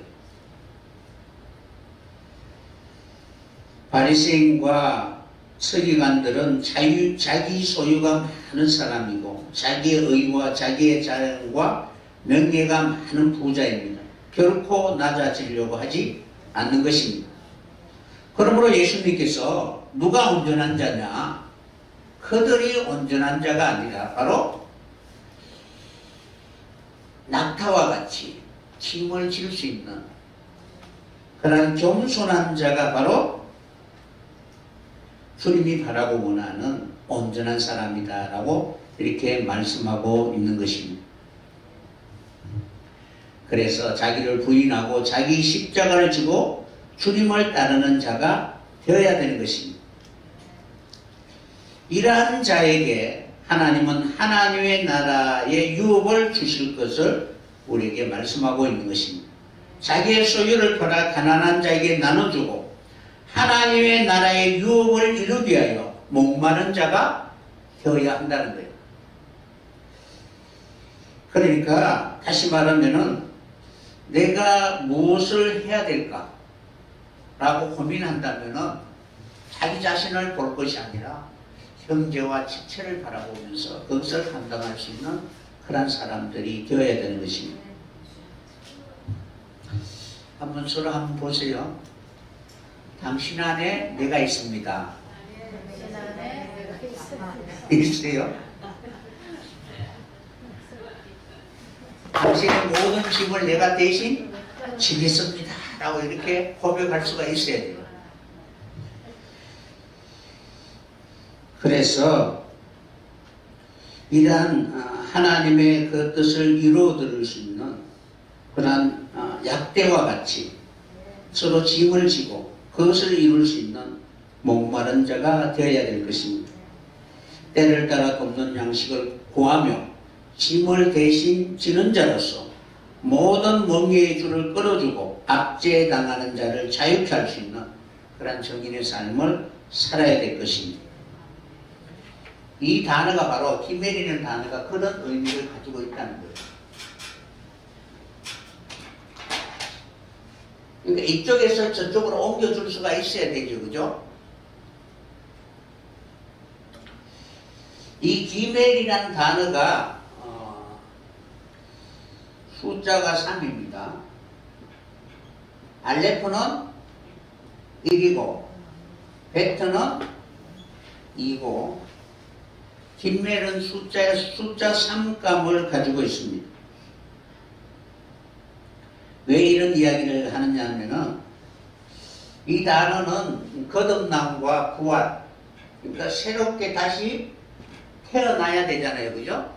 바리새인과 서기관들은 자기 소유가 많은 사람이고 자기의 의와 자기의 자랑과 명예가 많은 부자입니다. 결코 낮아지려고 하지 않는 것입니다. 그러므로 예수님께서 누가 온전한 자냐? 그들이 온전한 자가 아니라 바로 낙타와 같이 짐을 질 수 있는 그런 겸손한 자가 바로 주님이 바라고 원하는 온전한 사람이다 라고 이렇게 말씀하고 있는 것입니다. 그래서 자기를 부인하고 자기 십자가를 지고 주님을 따르는 자가 되어야 되는 것입니다. 이러한 자에게 하나님은 하나님의 나라의 유업을 주실 것을 우리에게 말씀하고 있는 것입니다. 자기의 소유를 팔아 가난한 자에게 나눠주고 하나님의 나라의 유업을 이루기 위하여 목마른 자가 되어야 한다는 거예요. 그러니까 다시 말하면은 내가 무엇을 해야 될까? 라고 고민한다면은 자기 자신을 볼 것이 아니라 형제와 지체를 바라보면서 그것을 감당할 수 있는 그런 사람들이 되어야 되는 것입니다. 한번 서로 한번 보세요. 당신 안에 내가 있습니다. 있어요? 당신의 모든 짐을 내가 대신 지겠습니다 라고 이렇게 고백할 수가 있어야 돼요. 그래서 이러한 하나님의 그 뜻을 이루어드릴 수 있는 그러한 약대와 같이 서로 짐을 지고 그것을 이룰 수 있는 목마른 자가 되어야 될 것입니다. 때를 따라 돕는 양식을 구하며 짐을 대신 지는 자로서 모든 멍에의 줄을 끌어주고 압제당하는 자를 자유케 할 수 있는 그런 정인의 삶을 살아야 될 것입니다. 이 단어가 바로 기멜이라는 단어가 그런 의미를 가지고 있다는 거예요. 그러니까 이쪽에서 저쪽으로 옮겨줄 수가 있어야 되죠. 그죠? 이 기멜이라는 단어가 숫자가 3입니다. 알레프는 1이고 베트는 2고 김멜은 숫자 3감을 가지고 있습니다. 왜 이런 이야기를 하느냐 하면은 이 단어는 거듭남과 부활, 그러니까 새롭게 다시 태어나야 되잖아요. 그죠?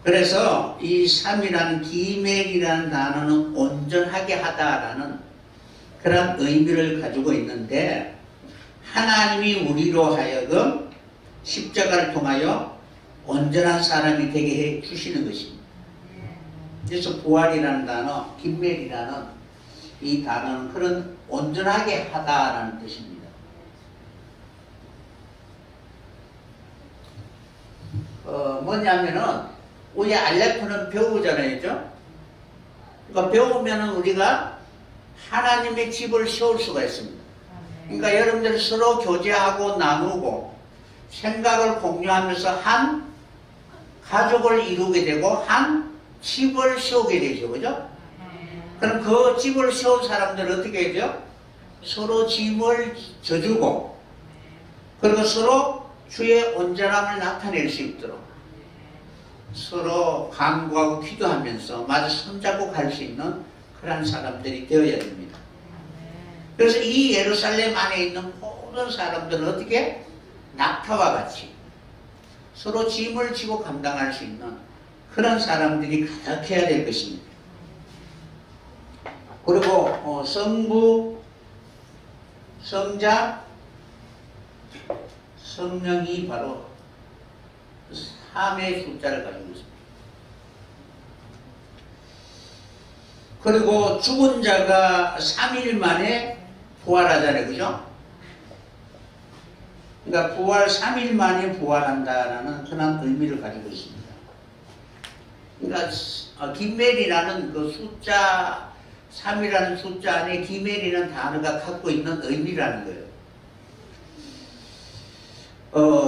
그래서 이 3이라는 기맥이라는 단어는 온전하게 하다라는 그런 의미를 가지고 있는데 하나님이 우리로 하여금 십자가를 통하여 온전한 사람이 되게 해 주시는 것입니다. 그래서 부활이라는 단어, 김멜이라는 이 단어는 그런 온전하게 하다라는 뜻입니다. 뭐냐면은 우리 알레프는 배우잖아요. 그러니까 배우면은 우리가 하나님의 집을 세울 수가 있습니다. 그러니까 여러분들 서로 교제하고 나누고 생각을 공유하면서 한 가족을 이루게 되고 한 집을 세우게 되죠. 그죠? 그럼 그 집을 세운 사람들은 어떻게 해야죠? 서로 짐을 져주고 그리고 서로 주의 온전함을 나타낼 수 있도록 서로 간구하고 기도하면서 마주 손잡고 갈 수 있는 그런 사람들이 되어야 됩니다. 그래서 이 예루살렘 안에 있는 모든 사람들은 어떻게? 낙타와 같이 서로 짐을 지고 감당할 수 있는 그런 사람들이 가득해야 될 것입니다. 그리고 성부, 성자, 성령이 바로 3의 숫자를 가지고 있습니다. 그리고 죽은 자가 3일 만에 부활하잖아요. 그죠? 그러니까 부활 3일 만에 부활한다라는 그런 의미를 가지고 있습니다. 그러니까 기멜이라는 그 숫자 3이라는 숫자 안에 기멜이라는 단어가 갖고 있는 의미라는 거예요.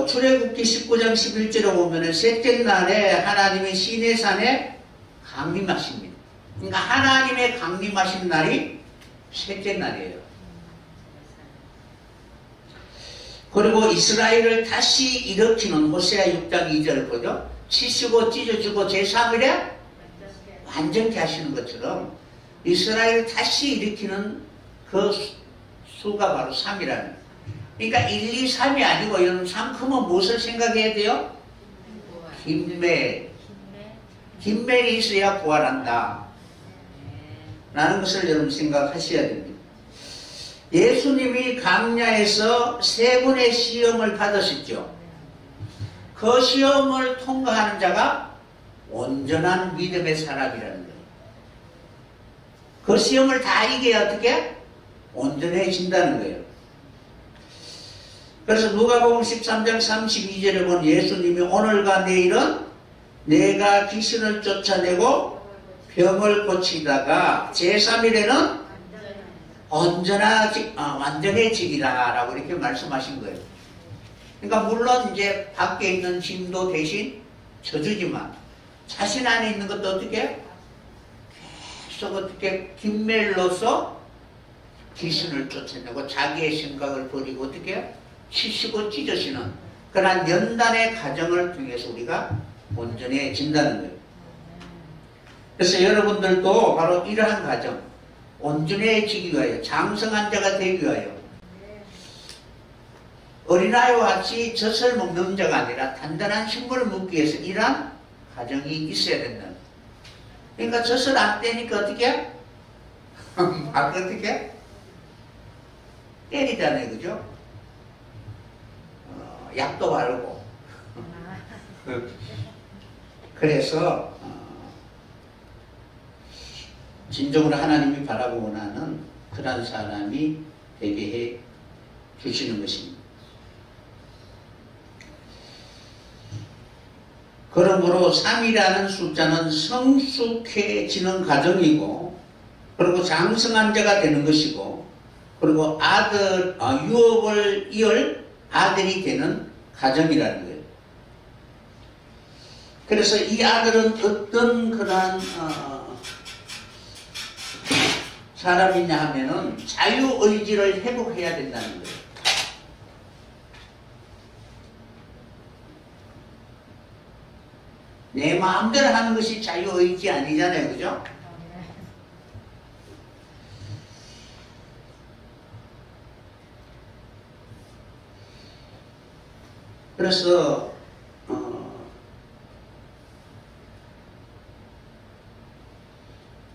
출애굽기 19장 11절에 보면은 셋째 날에 하나님이 시내산에 강림하십니다. 그러니까 하나님의 강림하신 날이 셋째 날이에요. 그리고 이스라엘을 다시 일으키는 호세아 6장 2절 보죠. 치시고 찢어주고 제3일에 완전케 하시는 것처럼 이스라엘을 다시 일으키는 그 수가 바로 3이라는 거예요. 그러니까 1, 2, 3이 아니고 여러분 3 크면 무엇을 생각해야 돼요? 긴멜이 있어야 부활한다 라는 것을 여러분 생각하셔야 됩니다. 예수님이 광야에서 3번의 시험을 받으셨죠. 그 시험을 통과하는 자가 온전한 믿음의 사람이라는 거예요. 그 시험을 다 이겨야 어떻게? 온전해진다는 거예요. 그래서 누가복음 13장 32절에 본 예수님이 오늘과 내일은 내가 귀신을 쫓아내고 병을 고치다가 제3일에는 완전해지리라 라고 이렇게 말씀하신 거예요. 그러니까 물론 이제 밖에 있는 짐도 대신 져주지만 자신 안에 있는 것도 어떻게? 계속 어떻게 긴멜로서 귀신을 쫓아내고 자기의 생각을 버리고 어떻게? 치시고 찢으시는 그러한 연단의 과정을 통해서 우리가 온전해진다는 거예요. 그래서 여러분들도 바로 이러한 과정, 온전해지기 위하여, 장성한 자가 되기 위하여 어린아이와 같이 젖을 먹는 자가 아니라 단단한 식물을 먹기 위해서 이러한 과정이 있어야 된다. 그러니까 젖을 안 떼니까 어떻게? 막 어떻게? 때리잖아요. 그죠? 약도 바르고. 그래서 진정으로 하나님이 바라보고 나는 그런 사람이 되게 해 주시는 것입니다. 그러므로 3이라는 숫자는 성숙해지는 과정이고, 그리고 장성한 자가 되는 것이고, 그리고 유업을 이을 아들이 되는 과정이라는 거예요. 그래서 이 아들은 어떤 그런 사람이냐 하면은 자유의지를 회복해야 된다는 거예요. 내 마음대로 하는 것이 자유의지 아니잖아요. 그죠? 그래서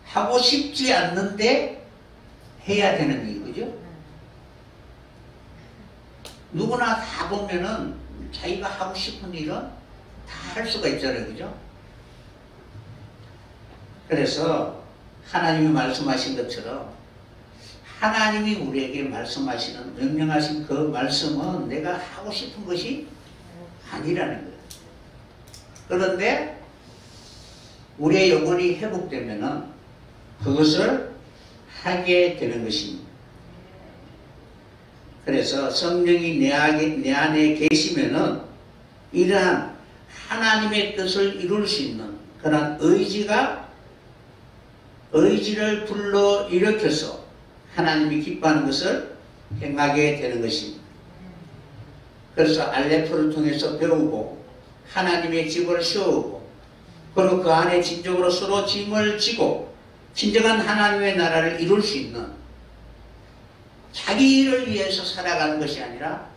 하고 싶지 않는데 해야 되는 일, 그죠? 누구나 다 보면은 자기가 하고 싶은 일은 다 할 수가 있잖아요. 그죠? 그래서 하나님이 말씀하신 것처럼 하나님이 우리에게 말씀하시는, 명령하신 그 말씀은 내가 하고 싶은 것이 아니라는 거예요. 그런데 우리의 영혼이 회복되면은 그것을 하게 되는 것입니다. 그래서 성령이 내 안에 계시면은 이러한 하나님의 뜻을 이룰 수 있는 그런 의지를 불러 일으켜서 하나님이 기뻐하는 것을 행하게 되는 것입니다. 그래서 알레포를 통해서 배우고 하나님의 집을 세우고, 그리고 그 안에 진정으로 서로 짐을 지고 진정한 하나님의 나라를 이룰 수 있는, 자기를 위해서 살아가는 것이 아니라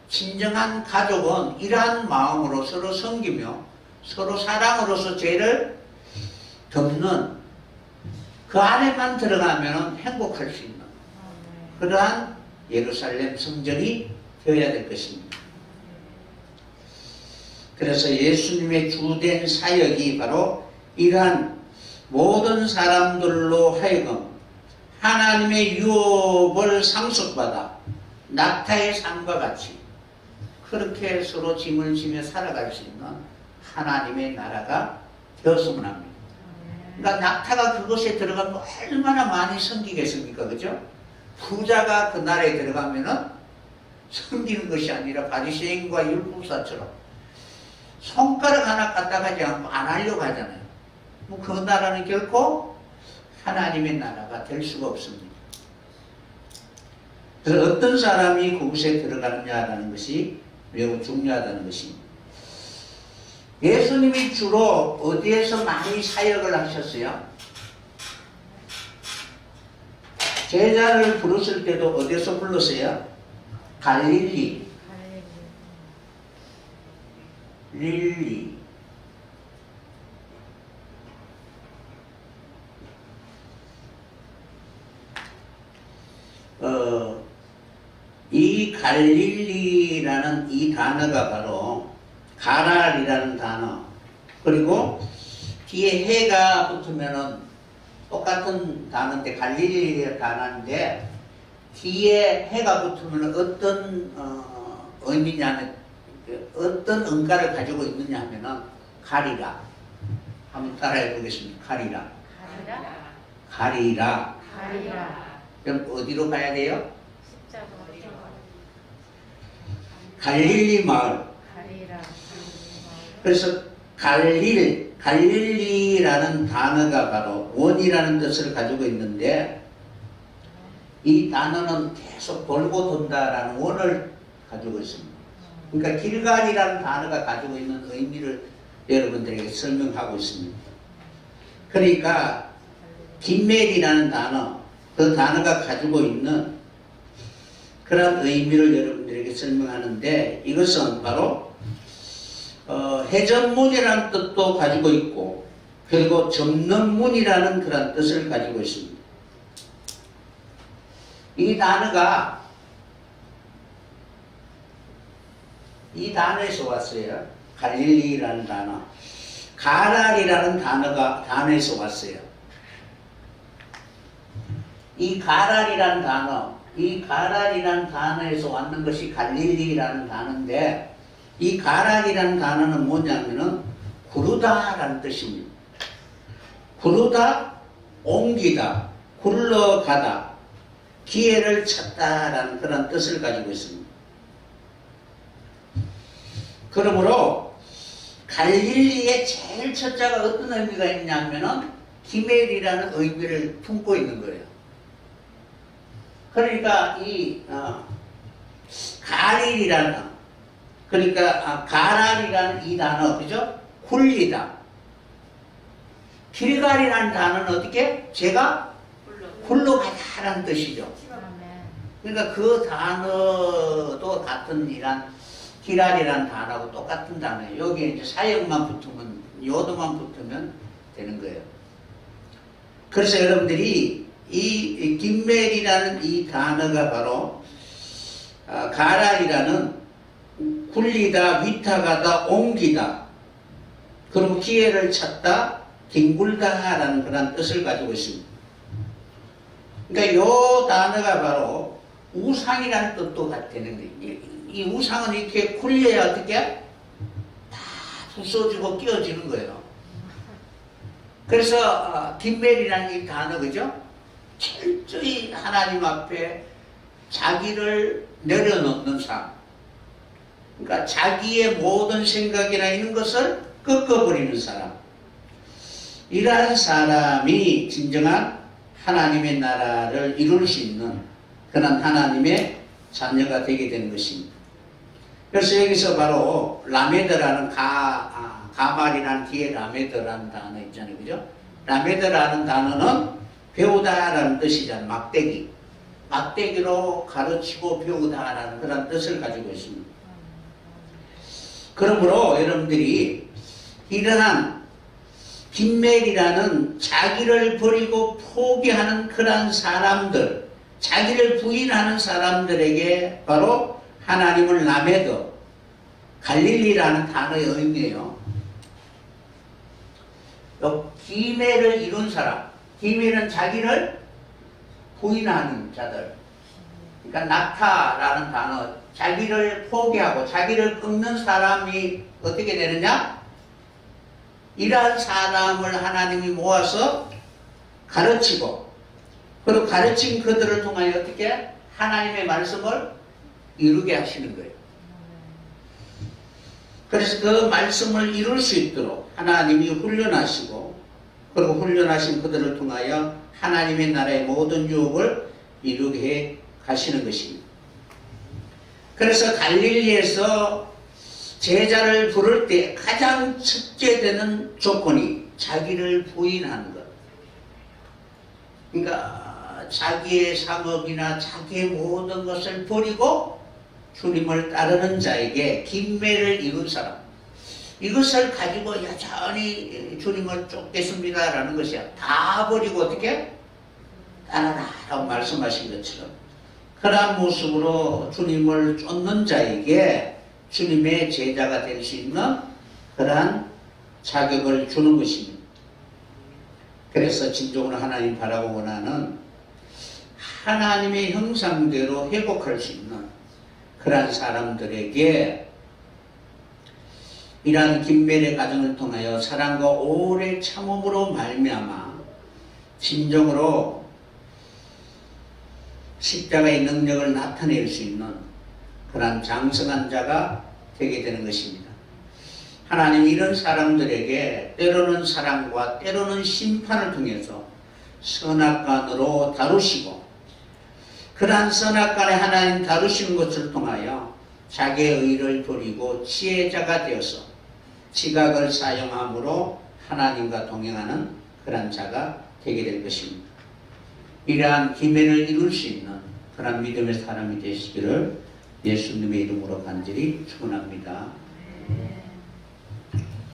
진정한 가족은 이러한 마음으로 서로 섬기며 서로 사랑으로서 죄를 덮는, 그 안에만 들어가면 행복할 수 있는 그러한 예루살렘 성전이 되어야 될 것입니다. 그래서 예수님의 주된 사역이 바로 이러한 모든 사람들로 하여금 하나님의 유업을 상속받아 낙타의 삶과 같이 그렇게 서로 짐을 지며 살아갈 수 있는 하나님의 나라가 되었으면 합니다. 그러니까 낙타가 그곳에 들어가면 얼마나 많이 섬기겠습니까? 그죠? 부자가 그 나라에 들어가면은 섬기는 것이 아니라 바리새인과 율법사처럼 손가락 하나 갖다 가지 않고 안 하려고 하잖아요. 뭐 그 나라는 결코 하나님의 나라가 될 수가 없습니다. 그래서 어떤 사람이 그곳에 들어가느냐라는 것이 매우 중요하다는 것입니다. 예수님이 주로 어디에서 많이 사역을 하셨어요? 제자를 부르실 때도 어디서 불렀어요? 갈릴리, 릴리. 이 갈릴리라는 이 단어가 바로 가랄이라는 단어, 그리고 뒤에 해가 붙으면은 똑같은 단어인데 갈릴리라는 단어인데 뒤에 해가 붙으면 어떤 의미냐면 어떤 응가를 가지고 있느냐 하면은 가리라. 한번 따라해 보겠습니다. 가리라. 가리라. 그럼 어디로 가야 돼요? 갈릴리 마을. 그래서 갈릴리라는 단어가 바로 원이라는 뜻을 가지고 있는데 이 단어는 계속 돌고 돈다라는 원을 가지고 있습니다. 그러니까 길갈이라는 단어가 가지고 있는 의미를 여러분들에게 설명하고 있습니다. 그러니까 긴멜이라는 단어, 그 단어가 가지고 있는 그런 의미를 여러분들에게 설명하는데 이것은 바로 해전문이라는 뜻도 가지고 있고 그리고 접는 문이라는 그런 뜻을 가지고 있습니다. 이 단어가 이 단어에서 왔어요. 갈릴리라는 단어. 가랄이라는 단어에서 왔어요. 이 가랄이라는 단어에서 왔는 것이 갈릴리라는 단어인데 이 가랄이라는 단어는 뭐냐면은 구르다라는 뜻입니다. 구르다, 옮기다, 굴러가다, 기회를 찾다라는 그런 뜻을 가지고 있습니다. 그러므로 갈릴리의 제일 첫자가 어떤 의미가 있냐면은 기멜이라는 의미를 품고 있는 거예요. 그러니까 이 갈릴이라는 그러니까 가랄이라는 이 단어, 그죠? 굴리다. 길갈이라는 단어는 어떻게? 제가 굴러가다라는 뜻이죠. 그러니까 그 단어도 같은 이란 길갈이라는 단어하고 똑같은 단어예요. 여기에 이제 사역만 붙으면, 요도만 붙으면 되는 거예요. 그래서 여러분들이 이 긴멜이라는 이 단어가 바로 가랄이라는 굴리다, 위탁하다, 옮기다, 그리고 기회를 찾다, 뒹굴다라는 그런 뜻을 가지고 있습니다. 그러니까 이 단어가 바로 우상이라는 뜻도 되는 거예요. 이 우상은 이렇게 굴려야 어떻게? 다 부서지고 끼어지는 거예요. 그래서 긴멜이라는 이 단어, 그죠? 철저히 하나님 앞에 자기를 내려놓는 삶. 그러니까 자기의 모든 생각이나 있는 것을 꺾어버리는 사람. 이러한 사람이 진정한 하나님의 나라를 이룰 수 있는 그런 하나님의 자녀가 되게 되는 것입니다. 그래서 여기서 바로 라메드라는 가말이라는 뒤에 라메드라는 단어 있잖아요. 그죠? 라메드라는 단어는 배우다라는 뜻이잖아요. 막대기. 막대기로 가르치고 배우다라는 그런 뜻을 가지고 있습니다. 그러므로 여러분들이 이러한 긴멜이라는 자기를 버리고 포기하는 그런 사람들, 자기를 부인하는 사람들에게 바로 하나님을 남에도 갈릴리라는 단어의 의미예요. 또 기회를 이룬 사람, 기회는 자기를 부인하는 자들. 그러니까 낙타라는 단어, 자기를 포기하고 자기를 끊는 사람이 어떻게 되느냐? 이러한 사람을 하나님이 모아서 가르치고, 그리고 가르친 그들을 통하여 어떻게 하나님의 말씀을 이루게 하시는 거예요. 그래서 그 말씀을 이룰 수 있도록 하나님이 훈련하시고, 그리고 훈련하신 그들을 통하여 하나님의 나라의 모든 유업을 이루게 해 가시는 것입니다. 그래서 갈릴리에서 제자를 부를 때 가장 첫째되는 조건이 자기를 부인하는 것. 그러니까 자기의 상업이나 자기의 모든 것을 버리고 주님을 따르는 자에게 김매를 이룬 사람, 이것을 가지고 여전히 주님을 쫓겠습니다라는 것이야. 다 버리고 어떻게 따라라라고 말씀하신 것처럼 그러한 모습으로 주님을 쫓는 자에게 주님의 제자가 될 수 있는 그러한 자격을 주는 것입니다. 그래서 진정으로 하나님 바라고 원하는 하나님의 형상대로 회복할 수 있는 그러한 사람들에게 이러한 김멜의 과정을 통하여 사랑과 오래 참음으로 말미암아 진정으로 십자가의 능력을 나타낼 수 있는 그러한 장성한 자가 되게 되는 것입니다. 하나님 이런 사람들에게 때로는 사랑과 때로는 심판을 통해서 선악간으로 다루시고, 그러한 선악간에 하나님 다루시는 것을 통하여 자기의 의를 버리고 지혜자가 되어서 지각을 사용함으로 하나님과 동행하는 그러한 자가 되게 될 것입니다. 이러한 기회를 이룰 수 있는 그런 믿음의 사람이 되시기를 예수님의 이름으로 간절히 축원합니다.